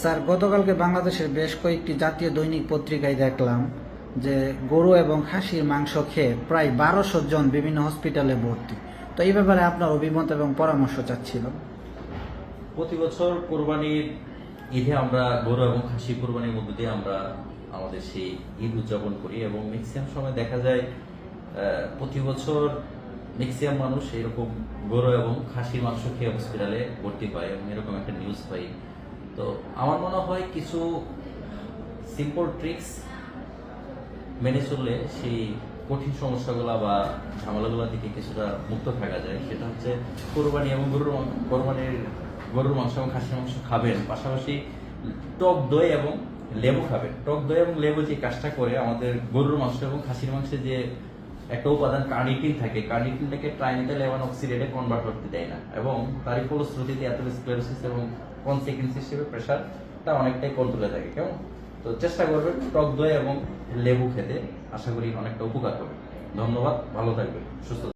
Sir, গতকালকে বাংলাদেশের বেশ কয়েকটি জাতীয় দৈনিক পত্রিকায় দেখলাম যে গরু এবং খাসির মাংস খেয়ে প্রায় 1200 জন বিভিন্ন হসপিটালে ভর্তি। তো এই ব্যাপারে আপনার অভিমত এবং পরামর্শ চাচ্ছিলাম। প্রতি বছর কোরবানির ঈদে আমরা গরু এবং খাসি কোরবানির মধ্য দিয়ে আমরা আমাদের সেই ঈদ উদযাপন করি এবং ম্যাক্সিমাম সময় দেখা যায় প্রতি বছর ম্যাক্সিমাম মানুষ এরকম গরু এবং খাসির মাংস খেয়ে হসপিটালে ভর্তি পায় এবং এরকম একটা নিউজ পাই। তো আমার মনে হয় কিছু সিম্পল ট্রিক্স মেনে চললে সেই কঠিন সমস্যাগুলো বা ঝামেলাগুলো থেকে কিছুটা মুক্ত থাকা যায়। সেটা হচ্ছে কোরবানি এবং গরুর মাংস এবং খাসির মাংস খাবেন, পাশাপাশি টক দই এবং লেবু খাবেন। টক দই এবং লেবু যে কাজটা করে, আমাদের গরুর মাংস এবং খাসির মাংসে যে একটা উপাদান কার্নিটিন থাকে, কার্নিটিনটাকে ট্রাইমেথাইল অক্সিডেটে কনভার্ট করতে দেয় না এবং তারই ফলশ্রুতিতে অ্যাথেরোস্ক্লেরোসিস এবং কনসিকুয়েন্স হিসেবে প্রেশারটা অনেকটাই কন্ট্রোলে থাকে। কেমন? তো চেষ্টা করবেন টক দই এবং লেবু খেতে, আশা করি অনেকটা উপকার হবে। ধন্যবাদ, ভালো থাকবেন, সুস্থ